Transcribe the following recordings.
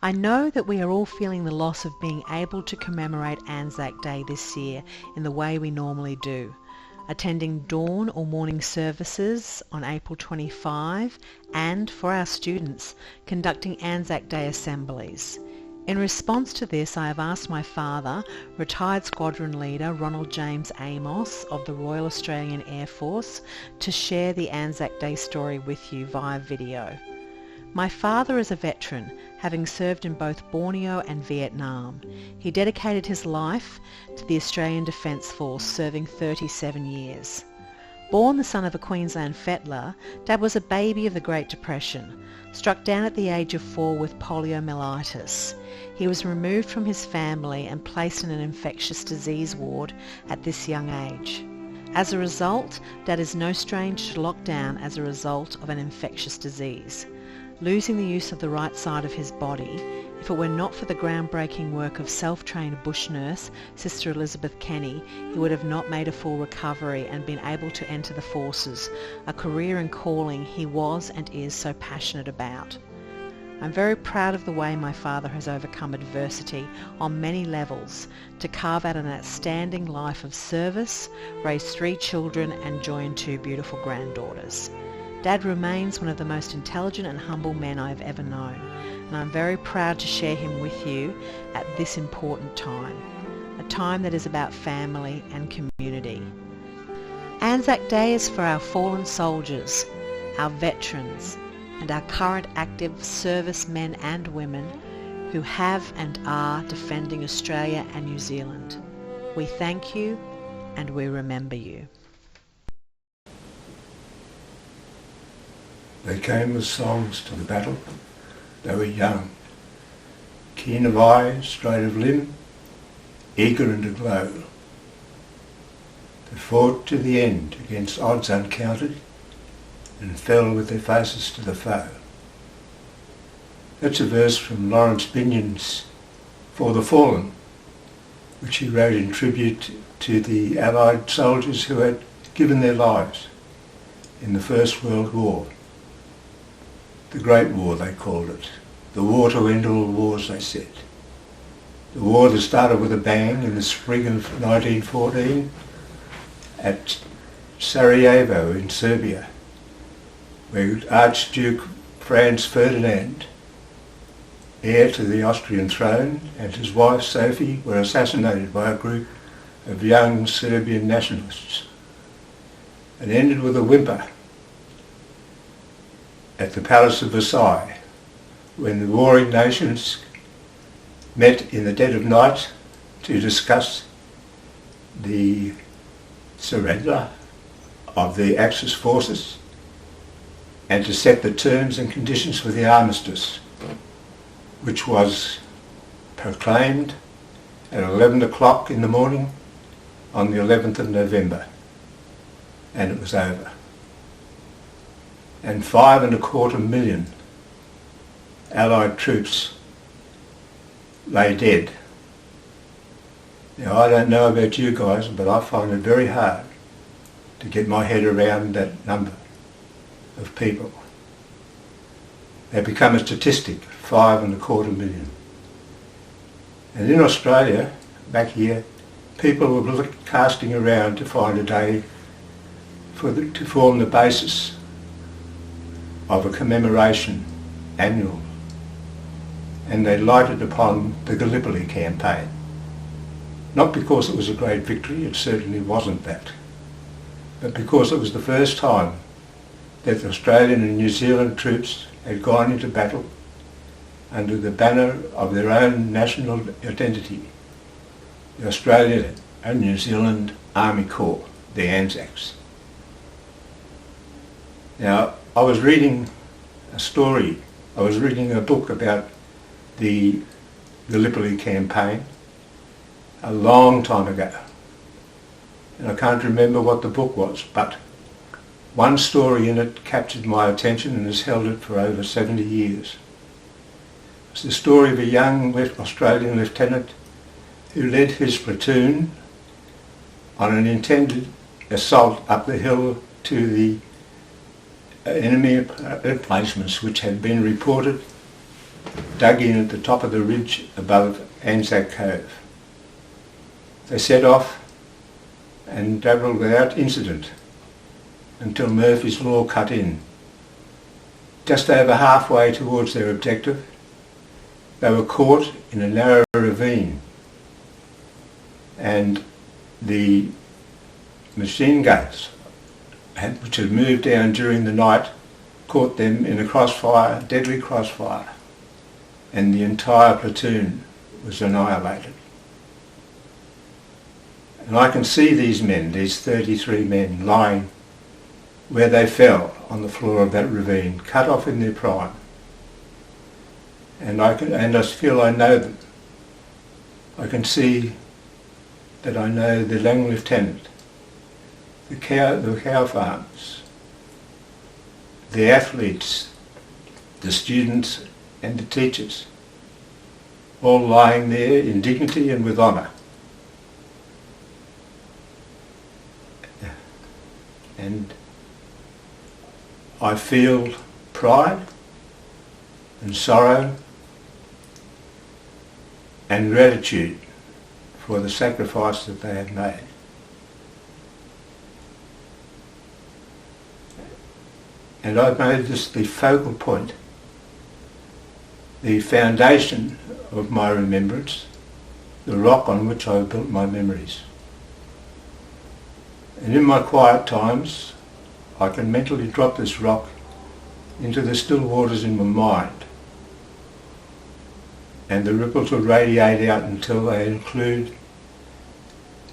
I know that we are all feeling the loss of being able to commemorate ANZAC Day this year in the way we normally do, attending dawn or morning services on April 25 and, for our students, conducting ANZAC Day assemblies. In response to this, I have asked my father, retired Squadron Leader Ronald James Amos of the Royal Australian Air Force, to share the ANZAC Day story with you via video. My father is a veteran, having served in both Borneo and Vietnam. He dedicated his life to the Australian Defence Force, serving 37 years. Born the son of a Queensland fettler, Dad was a baby of the Great Depression, struck down at the age of 4 with poliomyelitis. He was removed from his family and placed in an infectious disease ward at this young age. As a result, Dad is no stranger to lockdown as a result of an infectious disease. Losing the use of the right side of his body, if it were not for the groundbreaking work of self-trained bush nurse, Sister Elizabeth Kenny, he would have not made a full recovery and been able to enter the forces, a career and calling he was and is so passionate about. I'm very proud of the way my father has overcome adversity on many levels to carve out an outstanding life of service, raise 3 children and join 2 beautiful granddaughters. Dad remains one of the most intelligent and humble men I have ever known, and I'm very proud to share him with you at this important time, a time that is about family and community. ANZAC Day is for our fallen soldiers, our veterans, and our current active servicemen and women who have and are defending Australia and New Zealand. We thank you and we remember you. They came with songs to the battle. They were young, keen of eye, straight of limb, eager and aglow. They fought to the end against odds uncounted and fell with their faces to the foe. That's a verse from Lawrence Binyon's For the Fallen, which he wrote in tribute to the Allied soldiers who had given their lives in the First World War. The Great War, they called it. The war to end all wars, they said. The war that started with a bang in the spring of 1914 at Sarajevo in Serbia, where Archduke Franz Ferdinand, heir to the Austrian throne, and his wife Sophie were assassinated by a group of young Serbian nationalists. It ended with a whimper. at the Palace of Versailles when the warring nations met in the dead of night to discuss the surrender of the Axis forces and to set the terms and conditions for the armistice, which was proclaimed at 11 o'clock in the morning on the 11th of November, and it was over. And 5.25 million Allied troops lay dead. Now, I don't know about you guys, but I find it very hard to get my head around that number of people. They become a statistic, 5.25 million. And in Australia, back here, people were casting around to find a day to form the basis of a commemoration annual. And they lighted upon the Gallipoli campaign. Not because it was a great victory, it certainly wasn't that, but because it was the first time that the Australian and New Zealand troops had gone into battle under the banner of their own national identity, the Australian and New Zealand Army Corps, the ANZACs. Now, I was reading a book about the Gallipoli campaign a long time ago, and I can't remember what the book was, but one story in it captured my attention and has held it for over 70 years. It's the story of a young Australian lieutenant who led his platoon on an intended assault up the hill to the enemy emplacements which had been reported dug in at the top of the ridge above ANZAC Cove. They set off and travelled without incident until Murphy's Law cut in. Just over halfway towards their objective, they were caught in a narrow ravine, and the machine guns, which had moved down during the night, caught them in a crossfire, deadly crossfire, and the entire platoon was annihilated. And I can see these men, these 33 men, lying where they fell on the floor of that ravine, cut off in their prime. And I feel I know them. I can see that I know the young lieutenant, the cow farmers, the athletes, the students and the teachers, all lying there in dignity and with honour. And I feel pride and sorrow and gratitude for the sacrifice that they have made. And I've made this the focal point, the foundation of my remembrance, the rock on which I've built my memories. And in my quiet times, I can mentally drop this rock into the still waters in my mind, and the ripples will radiate out until they include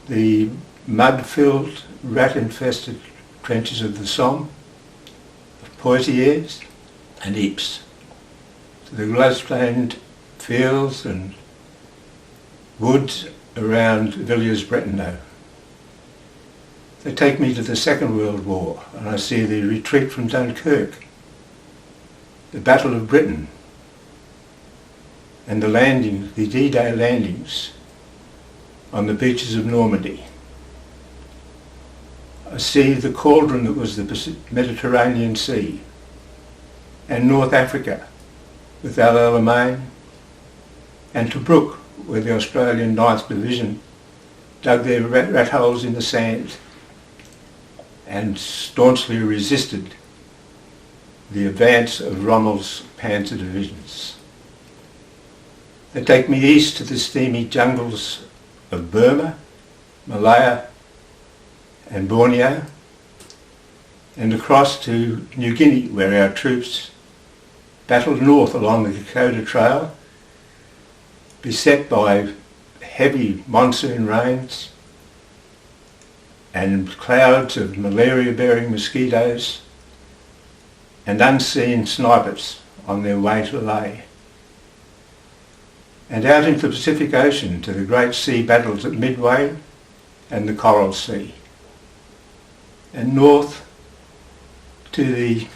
the mud-filled, rat-infested trenches of the Somme, of Poitiers and Ypres, to the glow-stained fields and woods around Villiers-Bretonneux. They take me to the Second World War, and I see the retreat from Dunkirk, the Battle of Britain, and the landings, the D-Day landings on the beaches of Normandy. I see the cauldron that was the Mediterranean Sea, and North Africa with El Alamein, and Tobruk, where the Australian 9th Division dug their rat holes in the sand and staunchly resisted the advance of Rommel's panzer divisions. They take me east to the steamy jungles of Burma, Malaya and Borneo, and across to New Guinea, where our troops battled north along the Dakota Trail, beset by heavy monsoon rains and clouds of malaria-bearing mosquitoes and unseen snipers on their way to Ley, and out into the Pacific Ocean to the great sea battles at Midway and the Coral Sea, and north to the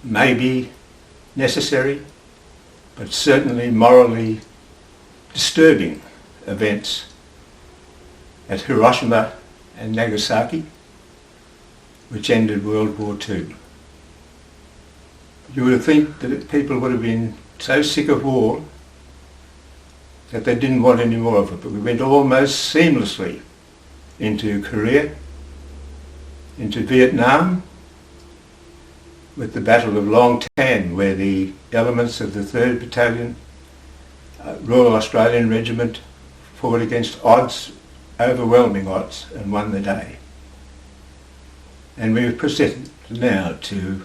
maybe necessary but certainly morally disturbing events at Hiroshima and Nagasaki, which ended World War II. You would think that people would have been so sick of war that they didn't want any more of it, but we went almost seamlessly into Korea, into Vietnam, with the Battle of Long Tan, where the elements of the 3rd Battalion, Royal Australian Regiment, fought against odds, overwhelming odds, and won the day. And we were presented now to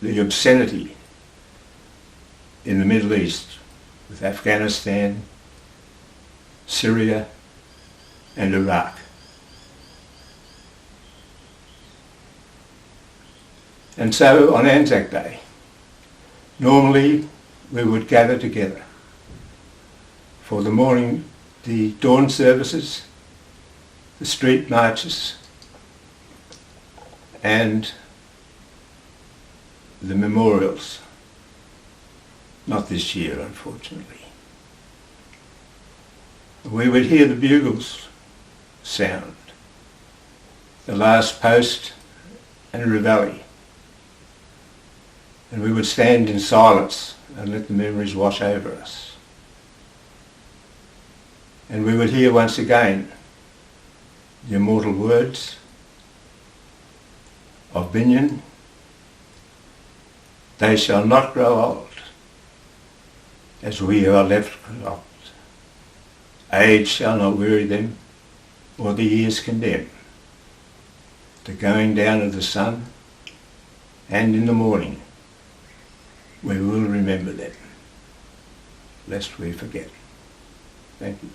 the obscenity in the Middle East with Afghanistan, Syria and Iraq. And so on ANZAC Day, normally we would gather together for the morning, the dawn services, the street marches and the memorials. Not this year, unfortunately. We would hear the bugles sound, the last post and reveille, and we would stand in silence and let the memories wash over us. And we would hear once again the immortal words of Binyon, "They shall not grow old, as we who are left old. Age shall not weary them, or the years condemn. The going down of the sun, and in the morning we will remember them, lest we forget." Thank you.